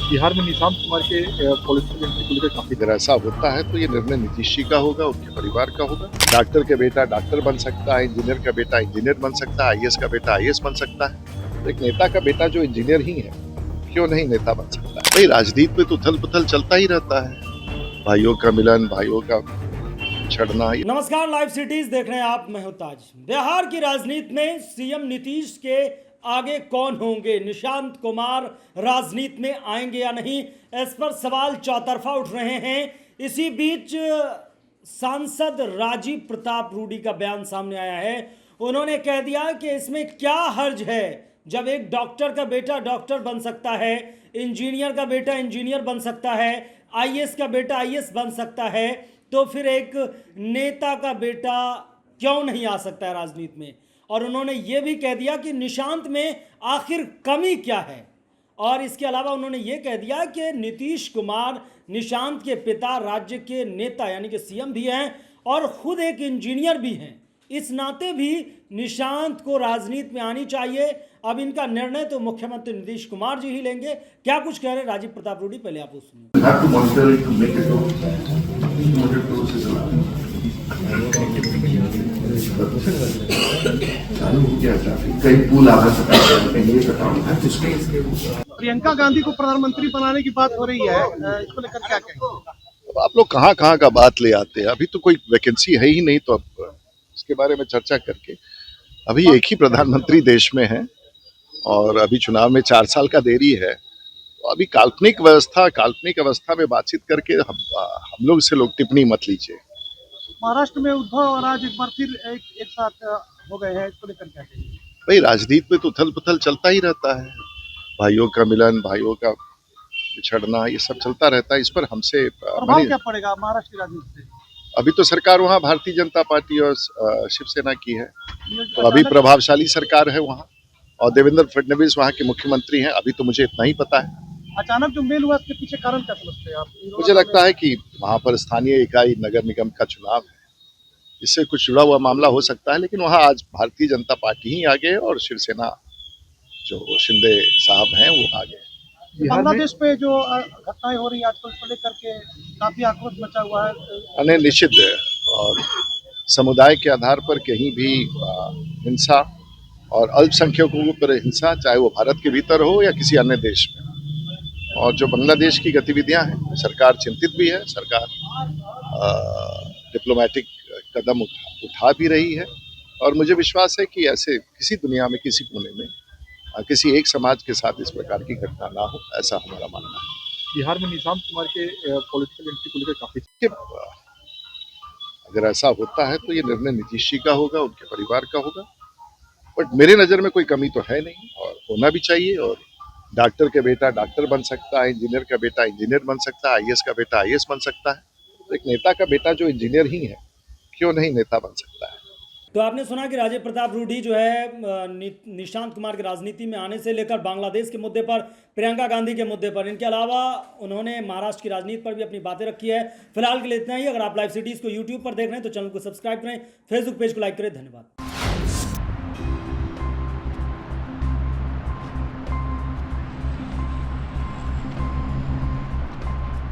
बिहार में निशांत कुमार के political entry को लेकर काफी अगर ऐसा होता है तो ये निर्णय नीतीश जी का होगा, उनके परिवार का होगा। डॉक्टर का बेटा डॉक्टर बन सकता है, इंजीनियर का बेटा इंजीनियर बन सकता है, आईएएस का बेटा आईएएस बन सकता है। तो एक नेता का बेटा जो इंजीनियर ही है, क्यों नहीं नेता बन सकता है? भाई राजनीति में तो उथल पुथल चलता ही रहता है, भाइयों का मिलन, भाइयों का छड़ना। नमस्कार, लाइव सिटीज देख रहे हैं आप। मैं हूं ताज। बिहार की राजनीति में सीएम नीतीश के आगे कौन होंगे? निशांत कुमार राजनीति में आएंगे या नहीं, इस पर सवाल चौतरफा उठ रहे हैं। इसी बीच सांसद राजीव प्रताप रूडी का बयान सामने आया है। उन्होंने कह दिया कि इसमें क्या हर्ज है जब एक डॉक्टर का बेटा डॉक्टर बन सकता है, इंजीनियर का बेटा इंजीनियर बन सकता है, आईएएस का बेटा आईएएस बन सकता है, तो फिर एक नेता का बेटा क्यों नहीं आ सकता है राजनीति में? और उन्होंने ये भी कह दिया कि निशांत में आखिर कमी क्या है। और इसके अलावा उन्होंने ये कह दिया कि नीतीश कुमार निशांत के पिता राज्य के नेता यानी कि सीएम भी हैं और खुद एक इंजीनियर भी हैं। इस नाते भी निशांत को राजनीति में आनी चाहिए। अब इनका निर्णय तो मुख्यमंत्री नीतीश कुमार जी ही लेंगे। क्या कुछ कह रहे हैं राजीव प्रताप रूडी, पहले आप सुनिए। प्रियंका गांधी को प्रधानमंत्री बनाने की बात हो रही है, इसको लेकर क्या कहेंगे? अब आप लोग कहाँ कहाँ का बात ले आते हैं? अभी तो कोई वैकेंसी है ही नहीं, तो अब इसके बारे में चर्चा करके, अभी एक ही प्रधानमंत्री देश में है और अभी चुनाव में 4 साल का देरी है। तो अभी काल्पनिक अवस्था में बातचीत करके हम लोग से लोग टिप्पणी मत लीजिए। महाराष्ट्र में उद्धव और आज एक बार फिर एक साथ हो गए हैं, इसको लेकर क्या कहेंगे? भाई राजनीति में तो उथल पुथल चलता ही रहता है, भाइयों का मिलन, भाइयों का बिछड़ना, ये सब चलता रहता है। इस पर हमसे प्रभाव क्या पड़ेगा महाराष्ट्र की राजनीति से? अभी तो सरकार वहाँ भारतीय जनता पार्टी और शिवसेना की है, तो अभी प्रभावशाली सरकार है वहाँ, और देवेंद्र फडणवीस वहाँ के मुख्यमंत्री हैं। अभी तो मुझे इतना ही पता है। अचानक जो मेल हुआ, इसके पीछे कारण क्या समझते हैं आप? मुझे लगता है कि वहाँ पर स्थानीय इकाई नगर निगम का चुनाव है, इससे कुछ जुड़ा हुआ मामला हो सकता है। लेकिन वहाँ आज भारतीय जनता पार्टी ही आगे है और शिवसेना जो शिंदे साहब हैं वो आगे। बांग्लादेश पे जो घटनाएं हो रही है आजकल, उसको लेकर के काफी आक्रोश मचा हुआ है। अने निश्चित है, और समुदाय के आधार पर कहीं भी हिंसा और अल्पसंख्यकों पर हिंसा, चाहे वो भारत के भीतर हो या किसी अन्य देश में, और जो बांग्लादेश की गतिविधियां हैं, सरकार चिंतित भी है। सरकार डिप्लोमेटिक कदम उठा भी रही है, और मुझे विश्वास है कि ऐसे किसी दुनिया में किसी कोने में किसी एक समाज के साथ इस प्रकार की घटना ना हो, ऐसा हमारा मानना है। बिहार में निशांत कुमार के पॉलिटिकल एंट्री को लेकर काफी अगर ऐसा होता है तो ये निर्णय नीतीश जी का होगा, उनके परिवार का होगा। बट मेरे नजर में कोई कमी तो है नहीं, और होना भी चाहिए। और डॉक्टर का बेटा डॉक्टर बन सकता है, इंजीनियर का बेटा इंजीनियर बन सकता है, आईएएस का बेटा आईएएस बन सकता है। तो एक नेता का बेटा जो इंजीनियर ही है, क्यों नहीं नेता बन सकता है? तो आपने सुना कि राजीव प्रताप रूडी जो है निशांत कुमार की राजनीति में आने से लेकर बांग्लादेश के मुद्दे पर, प्रियंका गांधी के मुद्दे पर, इनके अलावा उन्होंने महाराष्ट्र की राजनीति पर भी अपनी बातें रखी है। फिलहाल के लिए इतना ही। अगर आप लाइव सिटीज़ को यूट्यूब पर देख रहे हैं तो चैनल को सब्सक्राइब करें, फेसबुक पेज को लाइक करें। धन्यवाद।